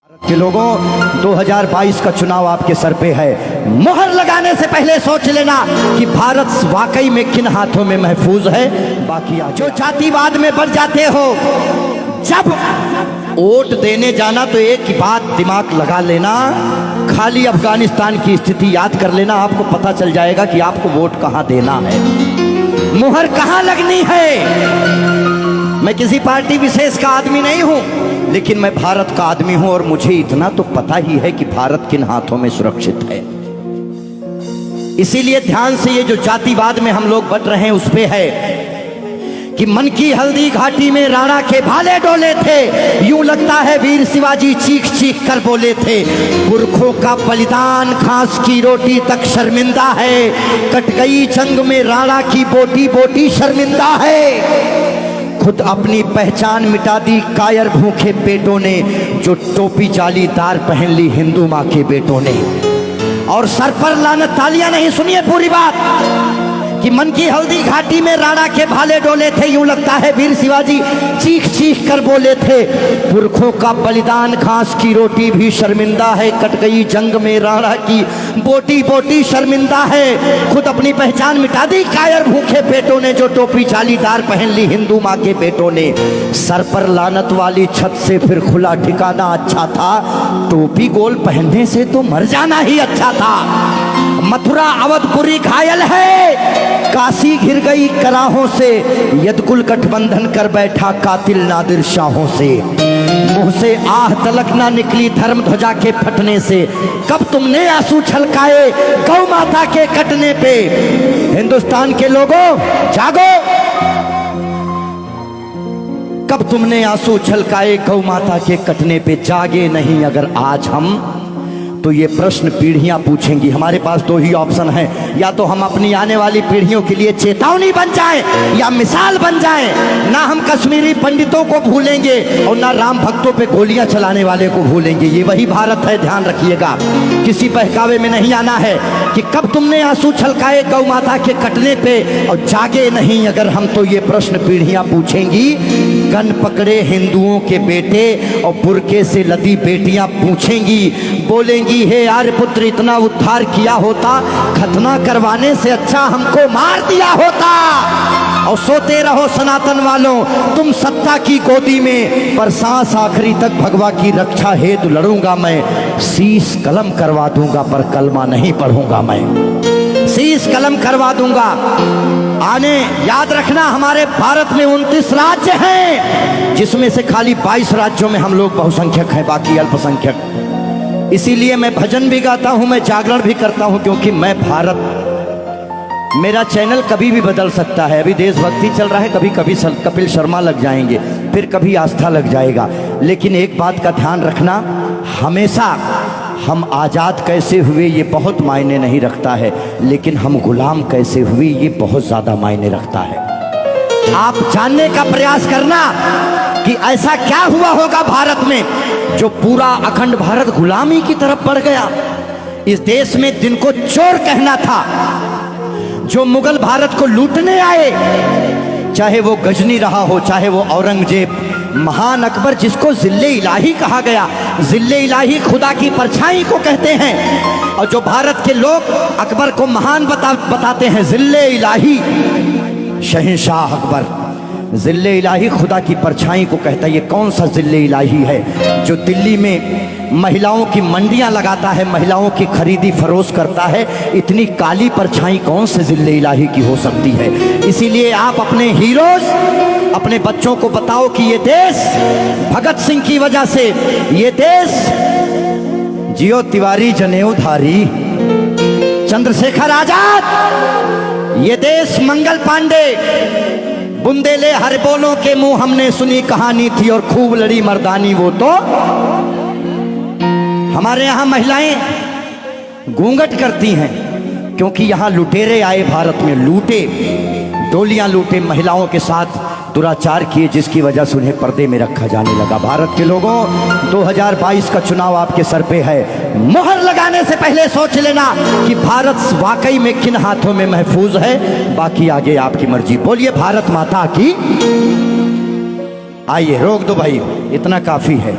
के लोगों 2022 का चुनाव आपके सर पे है। मोहर लगाने से पहले सोच लेना कि भारत वाकई में किन हाथों में महफूज है। बाकी जो जातिवाद में बढ़ जाते हो, जब वोट देने जाना तो एक ही बात दिमाग लगा लेना, खाली अफगानिस्तान की स्थिति याद कर लेना, आपको पता चल जाएगा कि आपको वोट कहां देना है, मोहर कहां लगनी है। मैं किसी पार्टी विशेष का आदमी नहीं हूं, लेकिन मैं भारत का आदमी हूं और मुझे इतना तो पता ही है कि भारत किन हाथों में सुरक्षित है। इसीलिए ध्यान से ये जो जातिवाद में हम लोग बट रहे हैं उस पे है कि मन की हल्दी घाटी में राणा के भाले डोले थे, यूं लगता है वीर शिवाजी चीख चीख कर बोले थे। पुरखों का बलिदान घास की रोटी तक शर्मिंदा है, कट गई जंग में राणा की बोटी बोटी शर्मिंदा है। खुद अपनी पहचान मिटा दी कायर भूखे पेटों ने, जो टोपी जालीदार पहन ली हिंदू माँ के बेटों ने। और सर पर लानत, तालियां नहीं, सुनिए पूरी बात कि मन की हल्दी घाटी में राणा के भाले डोले थे, यूं लगता है वीर शिवाजी चीख चीख कर बोले थे। पुरखों का बलिदान घास की रोटी भी शर्मिंदा है, कट गई जंग में राणा की बोटी बोटी शर्मिंदा है। खुद अपनी पहचान मिटा दी कायर भूखे पेटों ने, जो टोपी जालीदार पहन ली हिंदू माँ के बेटों ने। सर पर लानत वाली छत से फिर खुला ठिकाना अच्छा था, टोपी गोल पहनने से तो मर जाना ही अच्छा था। मथुरा अवधपुरी घायल है, काशी घिर गई कराहों से, यदकुल गठबंधन कर बैठा कातिल नादिर शाहों से। मुंह से आह तलक ना निकली धर्म ध्वजा के फटने से, कब तुमने आंसू छलकाए गौ माता के कटने पे। हिंदुस्तान के लोगों जागो, कब तुमने आंसू छलकाए गौ माता के कटने पे। जागे नहीं अगर आज हम, तो ये प्रश्न पीढ़ियां पूछेंगी। हमारे पास दो ही ऑप्शन है, या तो हम अपनी आने वाली पीढ़ियों के लिए चेतावनी बन जाएं या मिसाल बन जाएं। ना हम कश्मीरी पंडितों को भूलेंगे और ना राम भक्तों पे गोलियां चलाने वाले को भूलेंगे। ये वही भारत है, ध्यान रखिएगा। किसी बहकावे में नहीं आना है कि कब तुमने आंसू छलकाए गौ माता के कटने पे और जागे नहीं अगर हम, तो ये प्रश्न पीढ़ियां पूछेंगी। गन पकड़े हिंदुओं के बेटे और बुरके से लदी बेटियां पूछेंगी, बोलेंगी हे आर्य पुत्र इतना उद्धार किया होता, खतना करवाने से अच्छा हमको मार दिया होता। और सोते रहो सनातन वालों तुम सत्ता की गोदी में, पर सांस आखिरी तक भगवा की रक्षा हेतु लड़ूंगा मैं। शीश कलम करवा दूंगा पर कलमा नहीं पढ़ूंगा मैं, शीश कलम करवा दूंगा। आने याद रखना, हमारे भारत में 29 राज्य हैं, जिसमें से खाली 22 राज्यों में हम लोग बहुसंख्यक हैं, बाकी अल्पसंख्यक। इसीलिए मैं भजन भी गाता हूं, मैं जागरण भी करता हूं, क्योंकि मैं भारत, मेरा चैनल कभी भी बदल सकता है। अभी देशभक्ति चल रहा है, कभी कभी कपिल शर्मा लग जाएंगे, फिर कभी आस्था लग जाएगा। लेकिन एक बात का ध्यान रखना, हमेशा हम आज़ाद कैसे हुए ये बहुत मायने नहीं रखता है, लेकिन हम गुलाम कैसे हुए ये बहुत ज़्यादा मायने रखता है। आप जानने का प्रयास करना कि ऐसा क्या हुआ होगा भारत में जो पूरा अखंड भारत गुलामी की तरफ बढ़ गया। इस देश में जिनको चोर कहना था, जो मुगल भारत को लूटने आए, चाहे वो गजनी रहा हो, चाहे वो औरंगजेब, महान अकबर जिसको जिल्ले इलाही कहा गया, जिल्ले इलाही खुदा की परछाई को कहते हैं। और जो भारत के लोग अकबर को महान बताते हैं, जिल्ले इलाही शहंशाह अकबर, जिल्ले इलाही खुदा की परछाई को कहता है। ये कौन सा जिल्ले इलाही है जो दिल्ली में महिलाओं की मंडियां लगाता है, महिलाओं की खरीदी फरोश करता है? इतनी काली परछाई कौन से जिल्ले इलाही की हो सकती है? इसीलिए आप अपने हीरोज, अपने बच्चों को बताओ कि ये देश भगत सिंह की वजह से, ये देश जियो तिवारी जनेऊधारी, चंद्रशेखर आजाद, ये देश मंगल पांडे, बुंदेले हर बोलों के मुंह हमने सुनी कहानी थी और खूब लड़ी मर्दानी वो तो। हमारे यहाँ महिलाएं घूंघट करती हैं क्योंकि यहाँ लुटेरे आए भारत में, लूटे, डोलियां लूटे, महिलाओं के साथ दुराचार किए, जिसकी वजह से उन्हें पर्दे में रखा जाने लगा। भारत के लोगों 2022 का चुनाव आपके सर पे है। मोहर लगाने से पहले सोच लेना कि भारत वाकई में किन हाथों में महफूज है। बाकी आगे आपकी मर्जी। बोलिए भारत माता की। आइए रोक दो भाई, इतना काफी है।